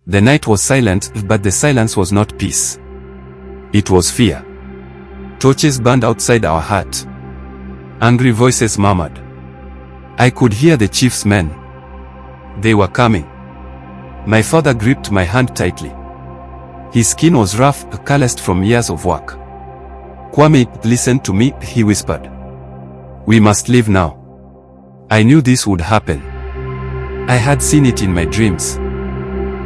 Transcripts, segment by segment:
The night was silent, but the silence was not peace. It was fear. Torches burned outside our hut. Angry voices murmured. I could hear the chief's men. They were coming. My father gripped my hand tightly. His skin was rough, calloused from years of work. Kwame, listen to me, he whispered. We must leave now. I knew this would happen. I had seen it in my dreams.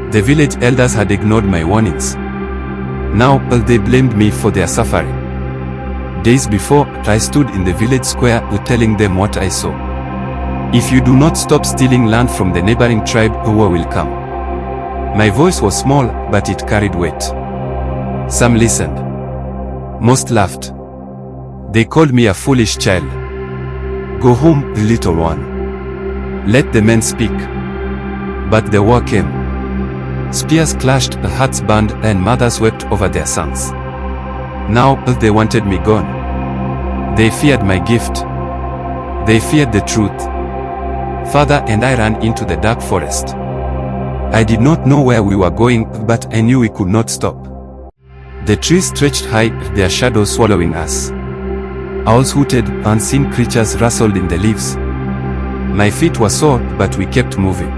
The village elders had ignored my warnings. Now, they blamed me for their suffering. Days before, I stood in the village square telling them what I saw. If you do not stop stealing land from the neighboring tribe, war will come. My voice was small, but it carried weight. Some listened. Most laughed. They called me a foolish child. Go home, little one. Let the men speak. But the war came. Spears clashed, hearts burned, and mothers wept over their sons. Now, they wanted me gone. They feared my gift. They feared the truth. Father and I ran into the dark forest. I did not know where we were going, but I knew we could not stop. The trees stretched high, their shadows swallowing us. Owls hooted, unseen creatures rustled in the leaves. My feet were sore, but we kept moving.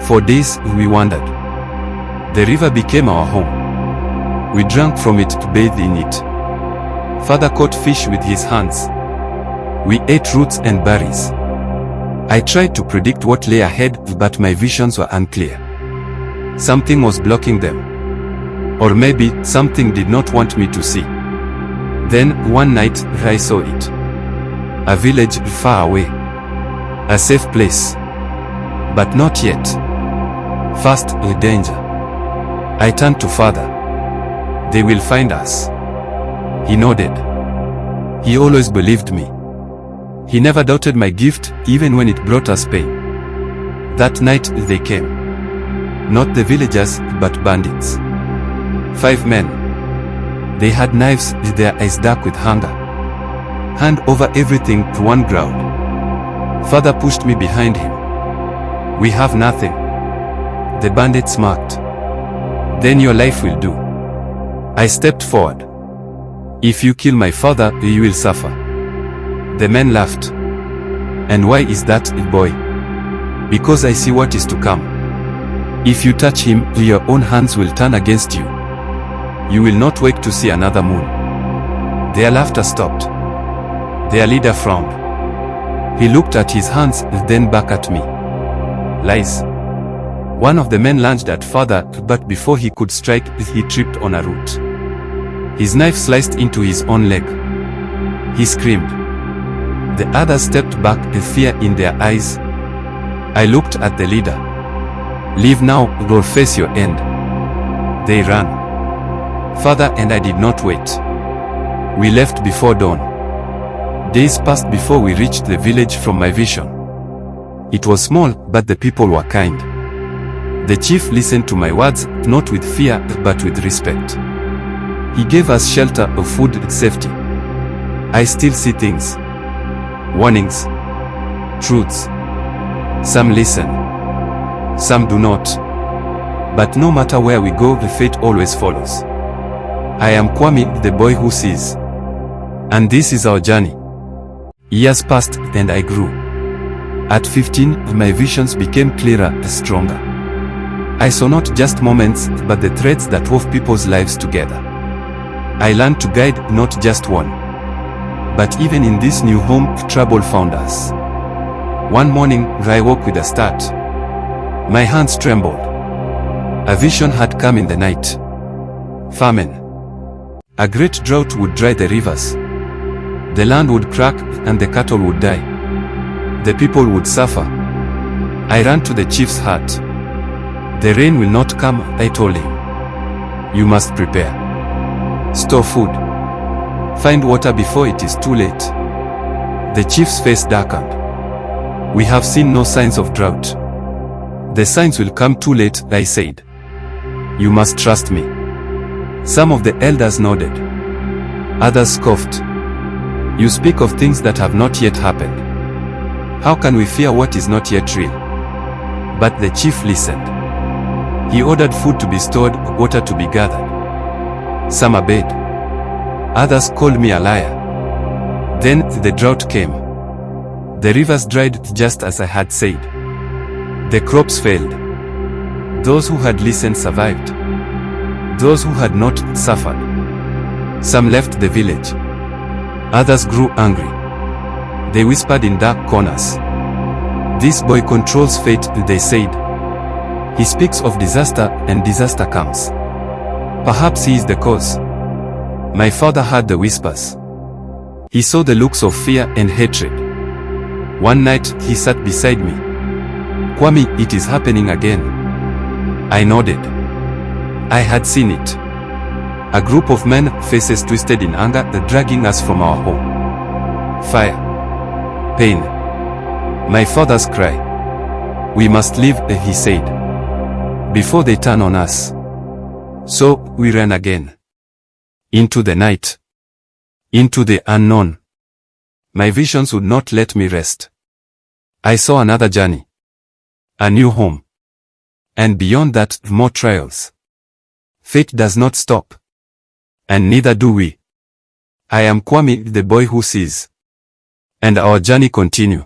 For days, we wandered. The river became our home. We drank from it, bathed in it. Father caught fish with his hands. We ate roots and berries. I tried to predict what lay ahead, but my visions were unclear. Something was blocking them. Or maybe something did not want me to see. Then, one night, I saw it. A village far away. A safe place. But not yet. First, with danger. I turned to Father. They will find us. He nodded. He always believed me. He never doubted my gift, even when it brought us pain. That night they came. Not the villagers, but bandits. 5 men. They had knives, their eyes dark with hunger. Hand over everything, one growled. Father pushed me behind him. We have nothing. The bandit smirked. Then your life will do. I stepped forward. If you kill my father, you will suffer. The men laughed. And why is that, boy? Because I see what is to come. If you touch him, your own hands will turn against you. You will not wake to see another moon. Their laughter stopped. Their leader frowned. He looked at his hands, then back at me. Lies. One of the men lunged at Father, but before he could strike, he tripped on a root. His knife sliced into his own leg. He screamed. The others stepped back, fear in their eyes. I looked at the leader. Leave now, or face your end. They ran. Father and I did not wait. We left before dawn. Days passed before we reached the village from my vision. It was small, but the people were kind. The chief listened to my words, not with fear, but with respect. He gave us shelter, food, and safety. I still see things. Warnings. Truths. Some listen. Some do not. But no matter where we go, the fate always follows. I am Kwame, the boy who sees. And this is our journey. Years passed, and I grew. At 15, my visions became clearer and stronger. I saw not just moments, but the threads that wove people's lives together. I learned to guide not just one. But even in this new home, trouble found us. One morning, I woke with a start. My hands trembled. A vision had come in the night. Famine. A great drought would dry the rivers. The land would crack, and the cattle would die. The people would suffer. I ran to the chief's hut. The rain will not come, I told him. You must prepare. Store food. Find water before it is too late. The chief's face darkened. We have seen no signs of drought. The signs will come too late, I said. You must trust me. Some of the elders nodded. Others scoffed. You speak of things that have not yet happened. How can we fear what is not yet real? But the chief listened. He ordered food to be stored, water to be gathered. Some obeyed. Others called me a liar. Then the drought came. The rivers dried just as I had said. The crops failed. Those who had listened survived. Those who had not suffered. Some left the village. Others grew angry. They whispered in dark corners. This boy controls fate, they said. He speaks of disaster, and disaster comes. Perhaps he is the cause. My father heard the whispers. He saw the looks of fear and hatred. One night, he sat beside me. Kwame, it is happening again. I nodded. I had seen it. A group of men, faces twisted in anger, dragging us from our home. Fire. Pain. My father's cry. We must leave, he said, before they turn on us. So, we ran again. Into the night. Into the unknown. My visions would not let me rest. I saw another journey. A new home. And beyond that, more trials. Fate does not stop. And neither do we. I am Kwame, the boy who sees. And our journey continue.